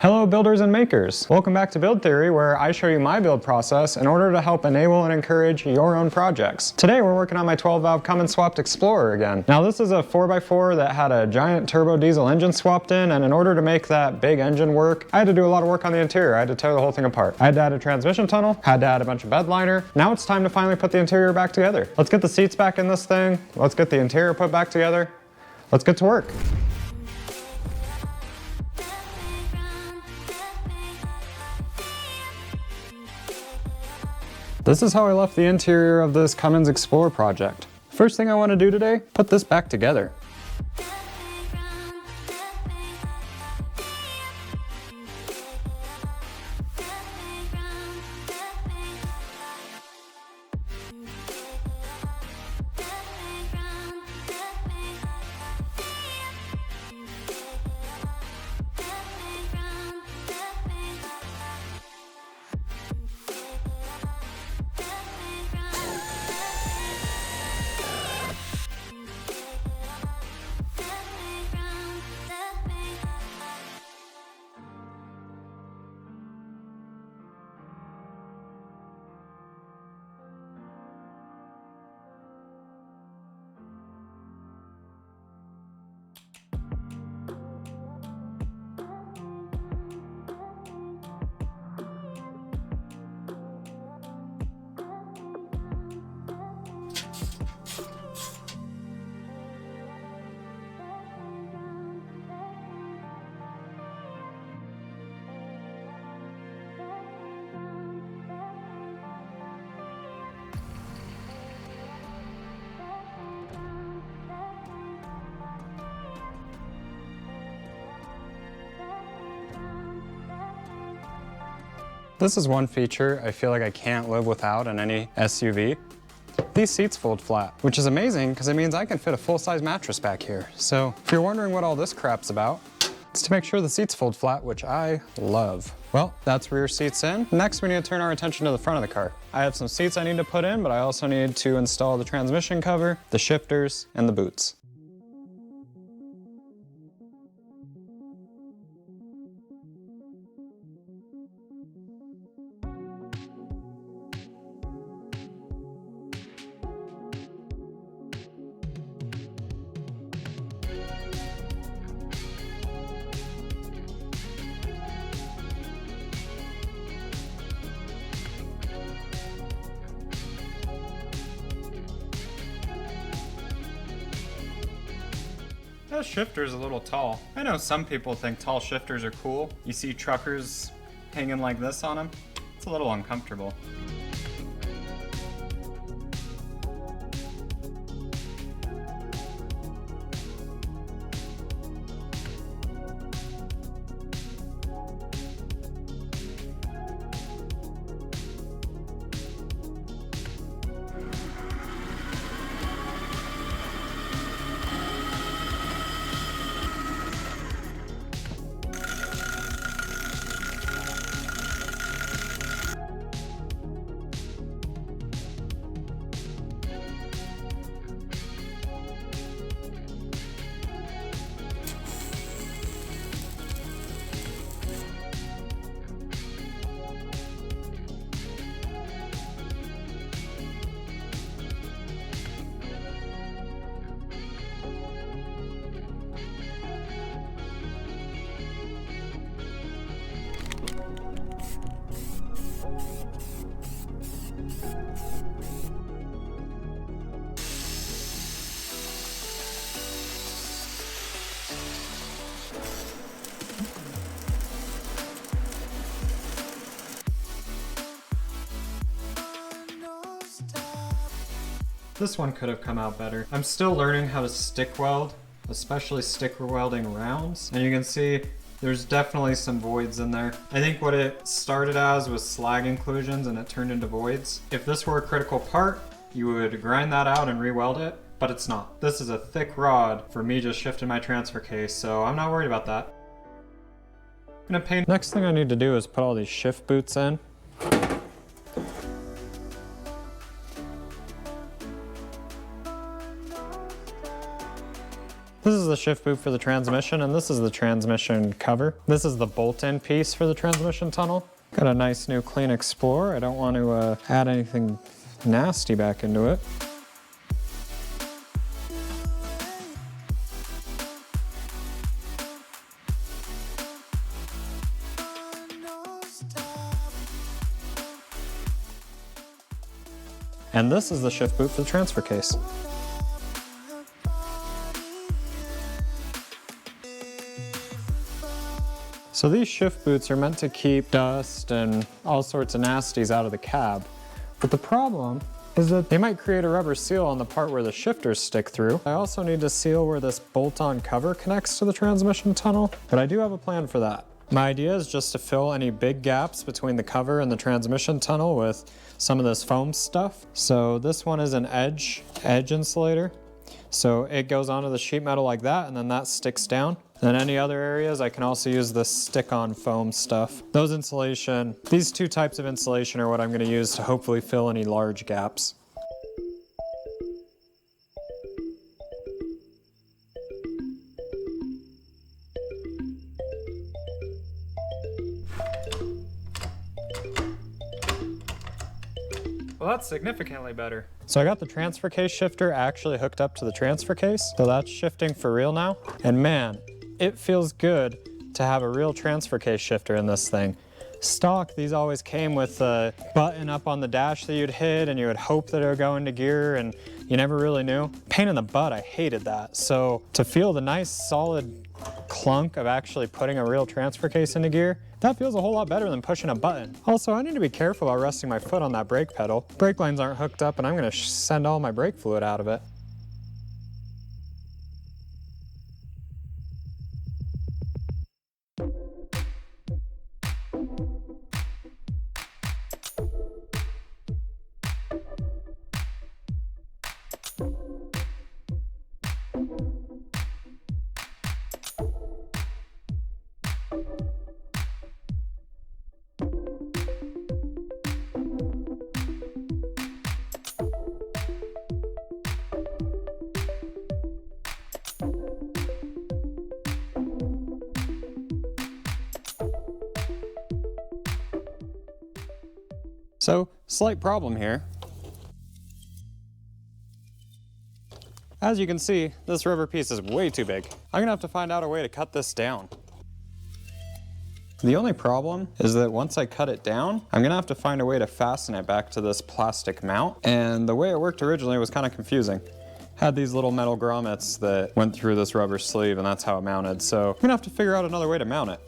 Hello builders and makers! Welcome back to Build Theory, where I show you my build process in order to help enable and encourage your own projects. Today we're working on my 12-valve Cummins swapped Explorer again. Now this is a 4x4 that had a giant turbo diesel engine swapped in, and in order to make that big engine work, I had to do a lot of work on the interior. I had to tear the whole thing apart. I had to add a transmission tunnel, had to add a bunch of bed liner. Now it's time to finally put the interior back together. Let's get the seats back in this thing. Let's get the interior put back together. Let's get to work. This is how I left the interior of this Cummins Explorer project. First thing I want to do today, put this back together. This is one feature I feel like I can't live without in any SUV. These seats fold flat, which is amazing because it means I can fit a full-size mattress back here. So if you're wondering what all this crap's about, it's to make sure the seats fold flat, which I love. Well, that's rear seats in. Next, we need to turn our attention to the front of the car. I have some seats I need to put in, but I also need to install the transmission cover, the shifters, and the boots. That shifter's a little tall. I know some people think tall shifters are cool. You see truckers hanging like this on them. It's a little uncomfortable. This one could have come out better. I'm still learning how to stick weld, especially stick welding rounds. And you can see there's definitely some voids in there. I think what it started as was slag inclusions and it turned into voids. If this were a critical part, you would grind that out and re-weld it, but it's not. This is a thick rod for me just shifting my transfer case, so I'm not worried about that. I'm gonna paint. Next thing I need to do is put all these shift boots in. This is the shift boot for the transmission, and this is the transmission cover. This is the bolt-in piece for the transmission tunnel. Got a nice new clean Explorer. I don't want to add anything nasty back into it. And this is the shift boot for the transfer case. So these shift boots are meant to keep dust and all sorts of nasties out of the cab. But the problem is that they might create a rubber seal on the part where the shifters stick through. I also need to seal where this bolt-on cover connects to the transmission tunnel, but I do have a plan for that. My idea is just to fill any big gaps between the cover and the transmission tunnel with some of this foam stuff. So this one is an edge insulator. So it goes onto the sheet metal like that, and then that sticks down. And any other areas, I can also use this stick-on foam stuff. These two types of insulation are what I'm going to use to hopefully fill any large gaps. Well, that's significantly better. So I got the transfer case shifter actually hooked up to the transfer case. So that's shifting for real now. And man, it feels good to have a real transfer case shifter in this thing. Stock, these always came with a button up on the dash that you'd hit and you would hope that it would go into gear and you never really knew. Pain in the butt, I hated that. So to feel the nice solid clunk of actually putting a real transfer case into gear, that feels a whole lot better than pushing a button. Also, I need to be careful about resting my foot on that brake pedal. Brake lines aren't hooked up and I'm gonna send all my brake fluid out of it. So, slight problem here. As you can see, this rubber piece is way too big. I'm gonna have to find out a way to cut this down. The only problem is that once I cut it down, I'm gonna have to find a way to fasten it back to this plastic mount. And the way it worked originally was kind of confusing. Had these little metal grommets that went through this rubber sleeve and that's how it mounted. So I'm gonna have to figure out another way to mount it.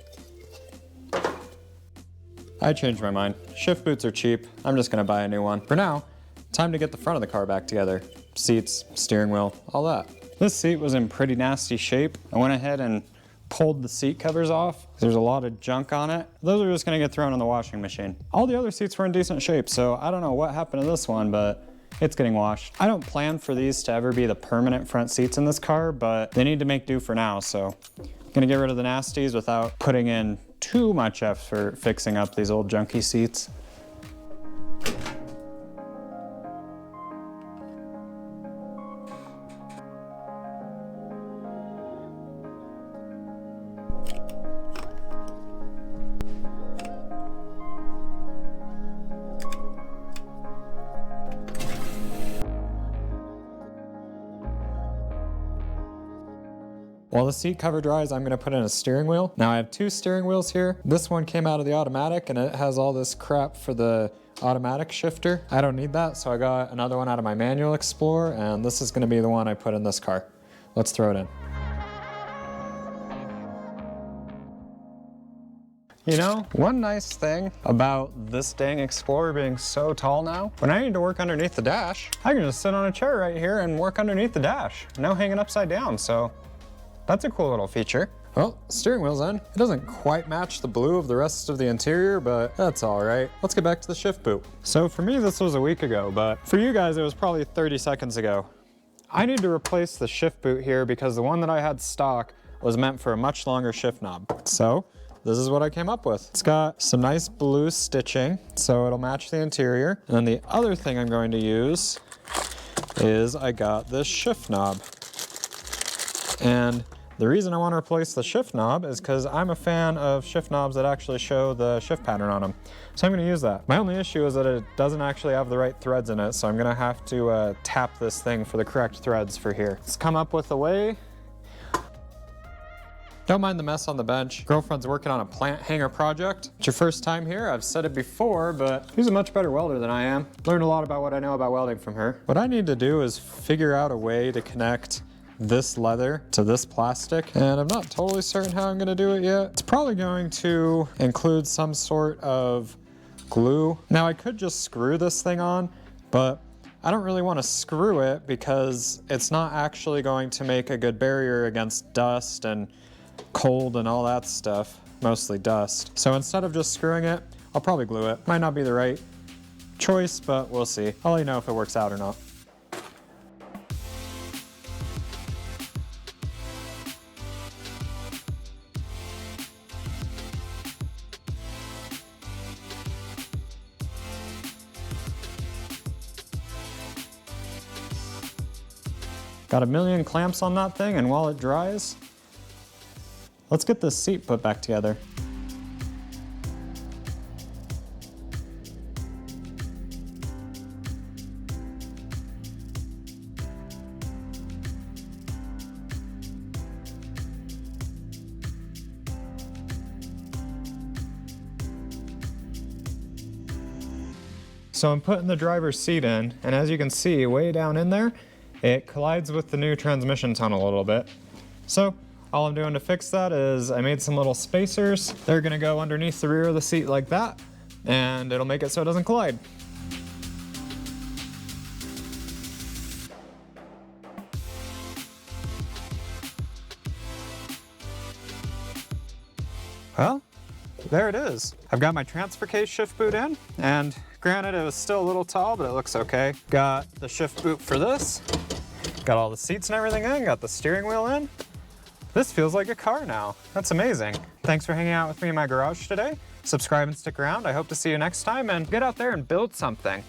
I changed my mind. Shift boots are cheap. I'm just gonna buy a new one. For now, time to get the front of the car back together. Seats, steering wheel, all that. This seat was in pretty nasty shape. I went ahead and pulled the seat covers off. There's a lot of junk on it. Those are just gonna get thrown in the washing machine. All the other seats were in decent shape, so I don't know what happened to this one, but it's getting washed. I don't plan for these to ever be the permanent front seats in this car, but they need to make do for now, so I'm gonna get rid of the nasties without putting in too much effort fixing up these old junky seats. While the seat cover dries, I'm gonna put in a steering wheel. Now I have two steering wheels here. This one came out of the automatic and it has all this crap for the automatic shifter. I don't need that, so I got another one out of my manual Explorer, and this is gonna be the one I put in this car. Let's throw it in. You know, one nice thing about this dang Explorer being so tall now, when I need to work underneath the dash, I can just sit on a chair right here and work underneath the dash. No hanging upside down, so that's a cool little feature. Well, steering wheel's in. It doesn't quite match the blue of the rest of the interior, but that's all right. Let's get back to the shift boot. So for me, this was a week ago, but for you guys, it was probably 30 seconds ago. I need to replace the shift boot here because the one that I had stock was meant for a much longer shift knob. So this is what I came up with. It's got some nice blue stitching, so it'll match the interior. And then the other thing I'm going to use is I got this shift knob. And the reason I want to replace the shift knob is because I'm a fan of shift knobs that actually show the shift pattern on them. So I'm going to use that. My only issue is that it doesn't actually have the right threads in it, so I'm going to have to tap this thing for the correct threads for here. Let's come up with a way. Don't mind the mess on the bench. Girlfriend's working on a plant hanger project. It's your first time here. I've said it before, but she's a much better welder than I am. Learned a lot about what I know about welding from her. What I need to do is figure out a way to connect this leather to this plastic, and I'm not totally certain how I'm going to do it yet. It's probably going to include some sort of glue. Now I could just screw this thing on, but I don't really want to screw it because it's not actually going to make a good barrier against dust and cold and all that stuff, mostly dust. So instead of just screwing it, I'll probably glue it. Might not be the right choice, but we'll see. I'll let you know if it works out or not. Got a million clamps on that thing, and while it dries, let's get this seat put back together. So I'm putting the driver's seat in, and as you can see, way down in there, it collides with the new transmission tunnel a little bit. So all I'm doing to fix that is I made some little spacers. They're gonna go underneath the rear of the seat like that, and it'll make it so it doesn't collide. Well, there it is. I've got my transfer case shift boot in, and granted it was still a little tall, but it looks okay. Got the shift boot for this. Got all the seats and everything in, got the steering wheel in. This feels like a car now. That's amazing. Thanks for hanging out with me in my garage today. Subscribe and stick around. I hope to see you next time, and get out there and build something.